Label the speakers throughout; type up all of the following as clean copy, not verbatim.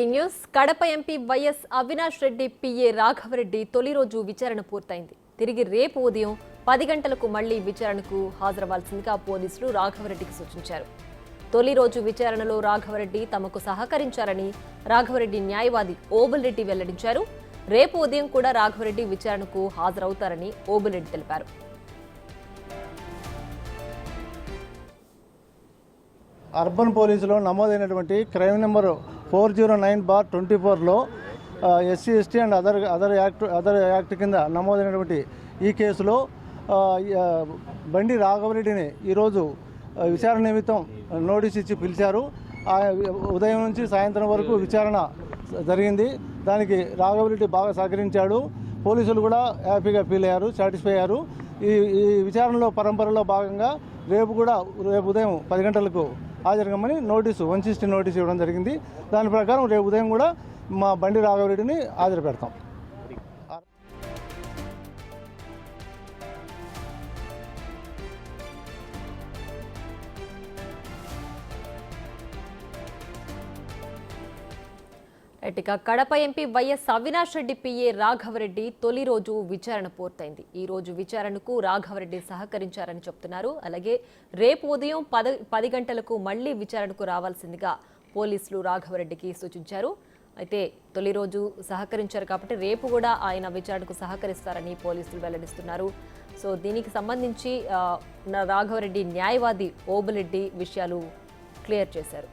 Speaker 1: News Kadapa MP YS Avinash Reddy PA Raghava Reddy తొలి రోజు విచారణ పూర్తయింది. తిరిగి రేపు ఉదయం 10 గంటలకు మళ్లీ విచారణకు హాజరవ్వాల్సిందిగా పోలీసులు రాఘవరెడ్డికి సూచించారు. తొలి రోజు విచారణలో రాఘవరెడ్డి తమకు సహకరించారని రాఘవరెడ్డి న్యాయవాది ఓబుల్రెడ్డి వెల్లడించారు. రేపు ఉదయం కూడా రాఘవరెడ్డి విచారణకు హాజరవుతారని ఓబుల్రెడ్డి తెలిపారు.
Speaker 2: అర్బన్ పోలీసులో నమోదైనటువంటి క్రైమ్ నెంబర్ 409/24లో SC ST and other act కింద నమోదైనటువంటి ఈ కేసులో బండి రాఘవరెడ్డిని ఈరోజు విచారణ నిమిత్తం నోటీస్ ఇచ్చి పిలిచారు. ఉదయం నుంచి సాయంత్రం వరకు విచారణ జరిగింది. దానికి రాఘవరెడ్డి బాగా సహకరించాడు. పోలీసులు కూడా హ్యాపీగా ఫీల్ అయ్యారు, సాటిస్ఫై అయ్యారు. ఈ విచారణలో పరంపరలో భాగంగా రేపు ఉదయం 10 గంటలకు హాజరుగమ్మని 160 నోటీసు ఇవ్వడం జరిగింది. దాని ప్రకారం రేపు ఉదయం కూడా మా బండి రాఘవరెడ్డిని హాజరు పెడతాం.
Speaker 1: ఇక Kadapa MP YS Avinash Reddy PA Raghava Reddy తొలి రోజు విచారణ పూర్తయింది. ఈ రోజు విచారణకు రాఘవరెడ్డి సహకరించారని చెప్తున్నారు. అలాగే రేపు ఉదయం 10 గంటలకు మళ్లీ విచారణకు రావాల్సిందిగా పోలీసులు రాఘవరెడ్డికి సూచించారు. అయితే తొలి రోజు సహకరించారు కాబట్టి రేపు కూడా ఆయన విచారణకు సహకరిస్తారని పోలీసులు వెల్లడిస్తున్నారు. సో దీనికి సంబంధించి రాఘవరెడ్డి న్యాయవాది ఓబుల్రెడ్డి విషయాలు క్లియర్ చేశారు.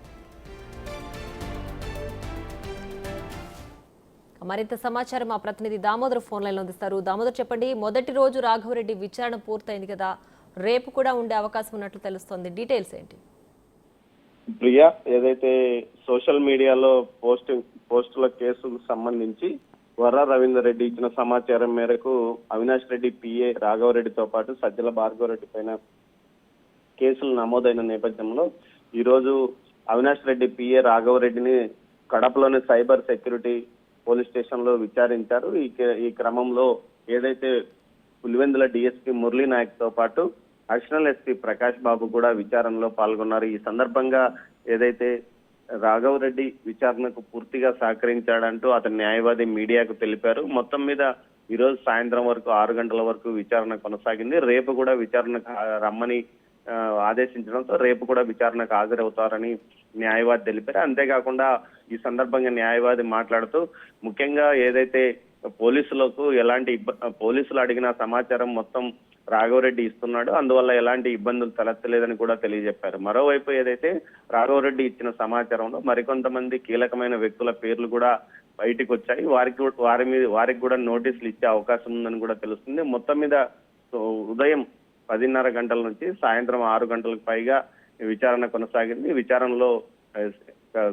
Speaker 1: మరింత సమాచారం మా ప్రతినిధి దామోదర్ ఫోన్ లైన్లో అందిస్తారు. దామోదర్, చెప్పండి, మొదటి రోజు రాఘవరెడ్డి విచారణ పూర్తయింది కదా, రేపు కూడా ఉండే అవకాశం ఉన్నట్లు తెలుస్తోంది. డీటెయిల్స్ ఏంటి?
Speaker 3: ప్రియా, ఏదైతే సోషల్ మీడియాలో పోస్టుల కేసుకు సంబంధించి వర్ర రవీందర్ రెడ్డి ఇచ్చిన సమాచారం మేరకు అవినాష్ రెడ్డి పిఏ రాఘవరెడ్డితో పాటు సజ్జల భార్గవరెడ్డి పైన కేసులు నమోదైన నేపథ్యంలో ఈరోజు అవినాష్ రెడ్డి పిఏ రాఘవరెడ్డిని కడపలోని సైబర్ సెక్యూరిటీ పోలీస్ స్టేషన్ లో విచారించారు. ఈ క్రమంలో ఏదైతే పులివెందుల డిఎస్పీ మురళీ నాయక్ తో పాటు అడిషనల్ ఎస్పీ ప్రకాష్ బాబు కూడా విచారణలో పాల్గొన్నారు. ఈ సందర్భంగా ఏదైతే రాఘవరెడ్డి విచారణకు పూర్తిగా సహకరించాడంటూ అతని న్యాయవాది మీడియాకు తెలిపారు. మొత్తం మీద ఈ రోజు సాయంత్రం వరకు 6 గంటల వరకు విచారణ కొనసాగింది. రేపు కూడా విచారణకు రమ్మని ఆదేశించడంతో రేపు కూడా విచారణకు హాజరవుతారని న్యాయవాది తెలిపారు. అంతేకాకుండా ఈ సందర్భంగా న్యాయవాది మాట్లాడుతూ ముఖ్యంగా ఏదైతే పోలీసులు అడిగిన సమాచారం మొత్తం రాఘవరెడ్డి ఇస్తున్నాడు, అందువల్ల ఎలాంటి ఇబ్బందులు తలెత్తలేదని కూడా తెలియజెప్పారు. మరోవైపు ఏదైతే రాఘవరెడ్డి ఇచ్చిన సమాచారంలో మరికొంతమంది కీలకమైన వ్యక్తుల పేర్లు కూడా బయటకు వచ్చాయి. వారికి కూడా నోటీసులు ఇచ్చే అవకాశం ఉందని కూడా తెలుస్తుంది. మొత్తం మీద ఉదయం 10:30 గంటల నుంచి సాయంత్రం 6 గంటలకు పైగా విచారణ కొనసాగింది. విచారణలో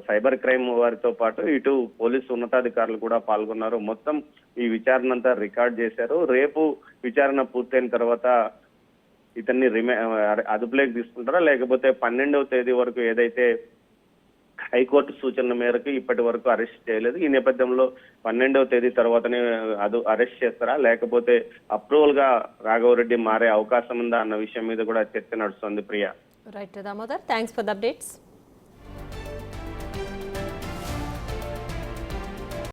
Speaker 3: సైబర్ క్రైమ్ వారితో పాటు ఇటు పోలీసు ఉన్నతాధికారులు కూడా పాల్గొన్నారు. మొత్తం ఈ విచారణ అంతా రికార్డ్ చేశారు. రేపు విచారణ పూర్తయిన తర్వాత ఇతన్ని అదుపులోకి తీసుకుంటారా లేకపోతే 12వ తేదీ వరకు ఏదైతే హైకోర్టు సూచనల మేరకు ఇప్పటి వరకు అరెస్ట్ చేయలేదు. ఈ నేపథ్యంలో 12వ తేదీ తర్వాతనే అరెస్ట్ చేస్తారా లేకపోతే అప్రూవల్ గా రాఘవరెడ్డి మారే అవకాశం ఉందా అన్న విషయం మీద కూడా చర్చ నడుస్తుంది. Priya.
Speaker 1: Right Damodar, thanks for the updates.